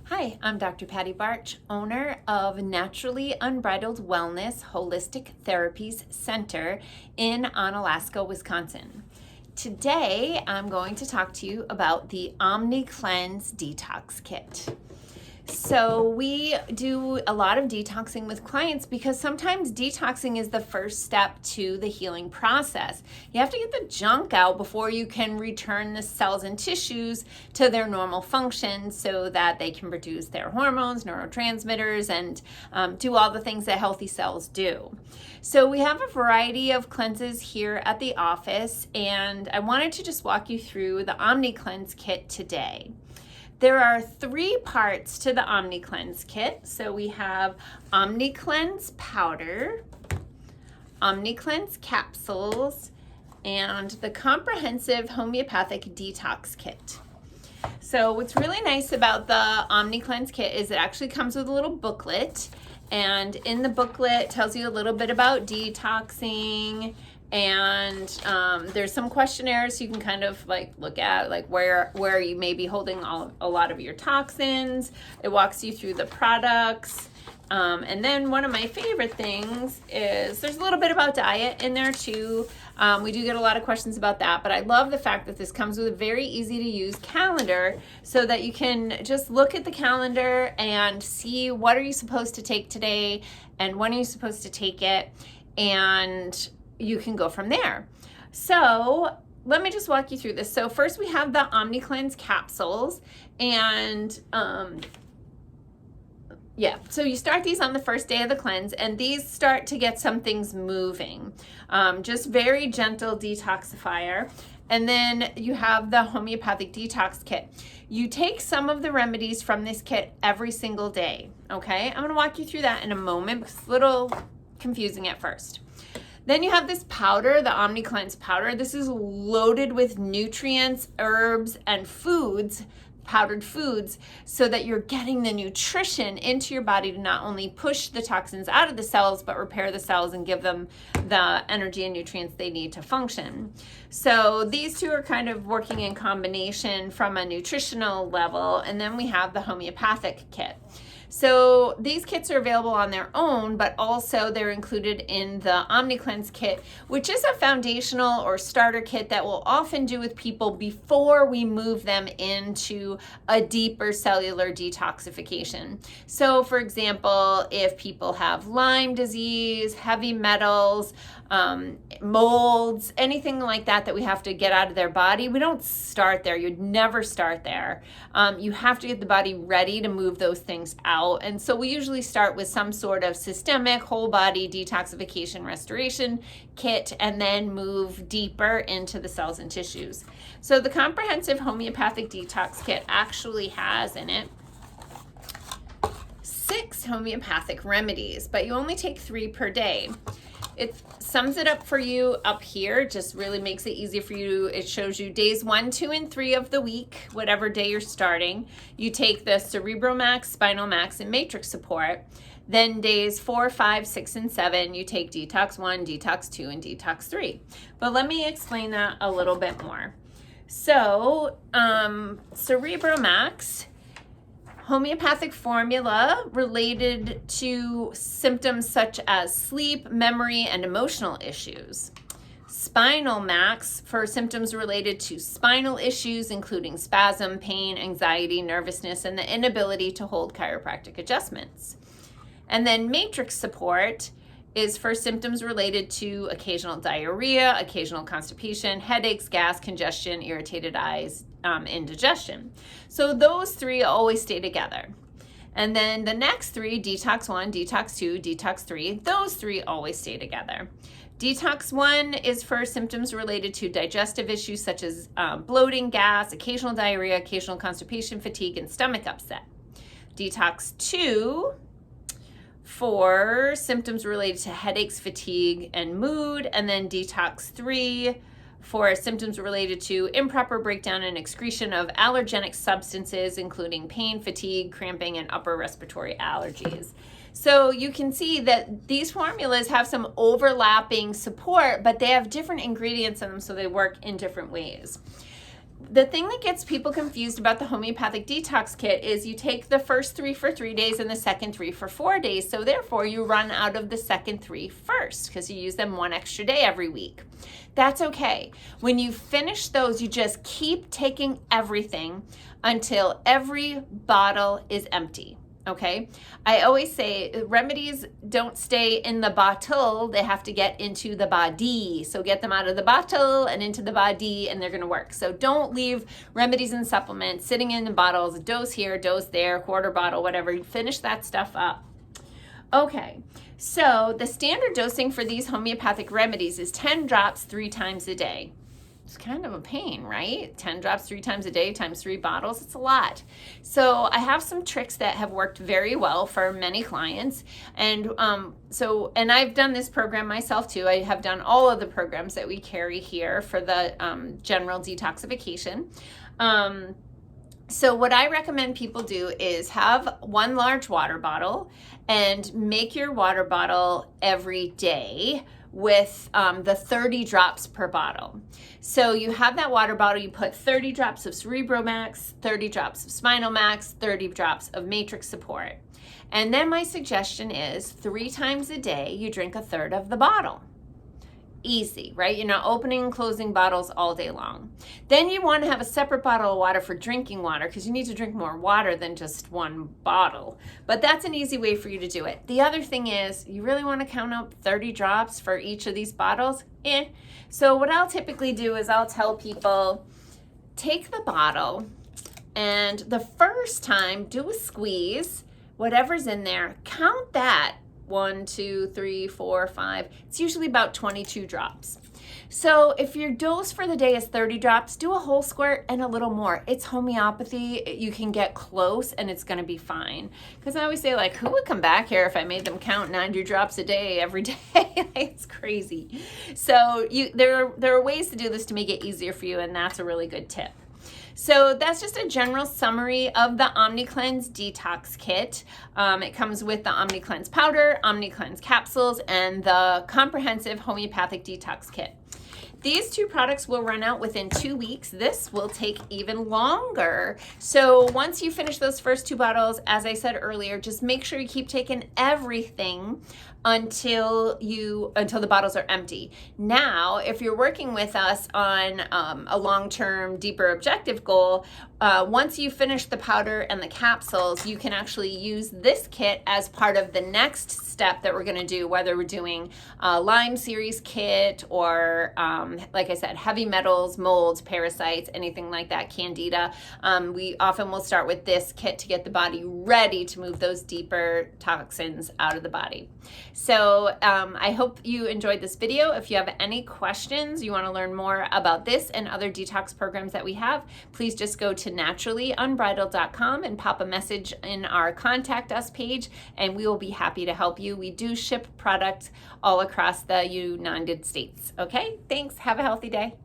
Hi, I'm Dr. Patty Barch, owner of Naturally Unbridled Wellness Holistic Therapies Center in Onalaska, Wisconsin. Today, I'm going to talk to you about the OmniCleanse Detox Kit. So we do a lot of detoxing with clients because sometimes detoxing is the first step to the healing process. You have to get the junk out before you can return the cells and tissues to their normal function so that they can produce their hormones, neurotransmitters, and do all the things that healthy cells do. So we have a variety of cleanses here at the office, and I wanted to just walk you through the OmniCleanse Kit today. There are 3 parts to the OmniCleanse kit. So we have OmniCleanse powder, OmniCleanse capsules, and the comprehensive homeopathic detox kit. So what's really nice about the OmniCleanse kit is it actually comes with a little booklet, and in the booklet it tells you a little bit about detoxing, and there's some questionnaires you can kind of look at, where you may be holding a lot of your toxins. It walks you through the products. And then one of my favorite things is there's a little bit about diet in there too. We do get a lot of questions about that, but I love the fact that this comes with a very easy to use calendar so that you can just look at the calendar and see what are you supposed to take today and when are you supposed to take it, and you can go from there. So let me just walk you through this. So first we have the OmniCleanse capsules, and so you start these on the first day of the cleanse, and these start to get some things moving. Just very gentle detoxifier. And then you have the homeopathic detox kit. You take some of the remedies from this kit every single day, okay? I'm gonna walk you through that in a moment because it's a little confusing at first. Then you have this powder, the OmniCleanse powder. This is loaded with nutrients, herbs, and foods, powdered foods, so that you're getting the nutrition into your body to not only push the toxins out of the cells, but repair the cells and give them the energy and nutrients they need to function. So these two are kind of working in combination from a nutritional level. And then we have the homeopathic kit. So these kits are available on their own, but also they're included in the OmniCleanse kit, which is a foundational or starter kit that we'll often do with people before we move them into a deeper cellular detoxification. So for example, if people have Lyme disease, heavy metals, molds, anything like that we have to get out of their body, we don't start there. You'd never start there. You have to get the body ready to move those things out. And so we usually start with some sort of systemic whole body detoxification restoration kit and then move deeper into the cells and tissues. So the comprehensive homeopathic detox kit actually has in it 6 homeopathic remedies, but you only take 3 per day. It sums it up for you up here, just really makes it easy for you. It shows you days 1, 2, and 3 of the week, whatever day you're starting. You take the CerebroMax, Spinal Max, and Matrix support. Then days 4, 5, 6, and 7, you take Detox 1, Detox 2, and Detox 3. But let me explain that a little bit more. So, CerebroMax, homeopathic formula related to symptoms such as sleep, memory, and emotional issues. Spinal Max for symptoms related to spinal issues, including spasm, pain, anxiety, nervousness, and the inability to hold chiropractic adjustments. And then Matrix support is for symptoms related to occasional diarrhea, occasional constipation, headaches, gas, congestion, irritated eyes, indigestion. So those 3 always stay together. And then the next 3, Detox 1, Detox 2, Detox 3, those 3 always stay together. Detox 1 is for symptoms related to digestive issues such as bloating, gas, occasional diarrhea, occasional constipation, fatigue, and stomach upset. Detox 2 for symptoms related to headaches, fatigue, and mood. And then Detox 3 for symptoms related to improper breakdown and excretion of allergenic substances, including pain, fatigue, cramping, and upper respiratory allergies. So you can see that these formulas have some overlapping support, but they have different ingredients in them, so they work in different ways. the thing that gets people confused about the Homeopathic Detox Kit is you take the first 3 for 3 days and the second 3 for 4 days. So therefore you run out of the second 3 first because you use them 1 extra day every week. That's okay. When you finish those, you just keep taking everything until every bottle is empty. Okay, I always say remedies don't stay in the bottle, they have to get into the body. So get them out of the bottle and into the body and they're gonna work. So don't leave remedies and supplements sitting in the bottles, dose here, dose there, quarter bottle, whatever. Finish that stuff up. Okay, so the standard dosing for these homeopathic remedies is 10 drops 3 times a day. It's kind of a pain, right? 10 drops 3 times a day times 3 bottles, it's a lot. So I have some tricks that have worked very well for many clients. And and I've done this program myself too. I have done all of the programs that we carry here for the general detoxification. So what I recommend people do is have 1 large water bottle and make your water bottle every day with the 30 drops per bottle. So you have that water bottle, you put 30 drops of Cerebromax, 30 drops of Spinalmax, 30 drops of Matrix Support. And then my suggestion is 3 times a day, you drink 1/3 of the bottle. Easy, right? You're not opening and closing bottles all day long. Then you want to have a separate bottle of water for drinking water because you need to drink more water than just 1 bottle. But that's an easy way for you to do it. The other thing is you really want to count up 30 drops for each of these bottles. So what I'll typically do is I'll tell people, take the bottle and the first time do a squeeze, whatever's in there, count that. 1, 2, 3, 4, 5. It's usually about 22 drops. So if your dose for the day is 30 drops, do a whole squirt and a little more. It's homeopathy. You can get close and it's going to be fine. Because I always say, like, who would come back here if I made them count 90 drops a day every day? It's crazy. So there are ways to do this to make it easier for you, and that's a really good tip. So that's just a general summary of the OmniCleanse Detox Kit. It comes with the OmniCleanse powder, OmniCleanse capsules, and the comprehensive homeopathic detox kit. These 2 products will run out within 2 weeks. This will take even longer. So once you finish those first 2 bottles, as I said earlier, just make sure you keep taking everything until the bottles are empty. Now, if you're working with us on a long-term, deeper objective goal, once you finish the powder and the capsules, you can actually use this kit as part of the next step that we're going to do, whether we're doing a Lyme series kit or, like I said, heavy metals, molds, parasites, anything like that, candida. We often will start with this kit to get the body ready to move those deeper toxins out of the body. So I hope you enjoyed this video. If you have any questions, you want to learn more about this and other detox programs that we have, please just go to naturallyunbridled.com and pop a message in our contact us page, and we will be happy to help you. We do ship products all across the United States. Okay, thanks. Have a healthy day.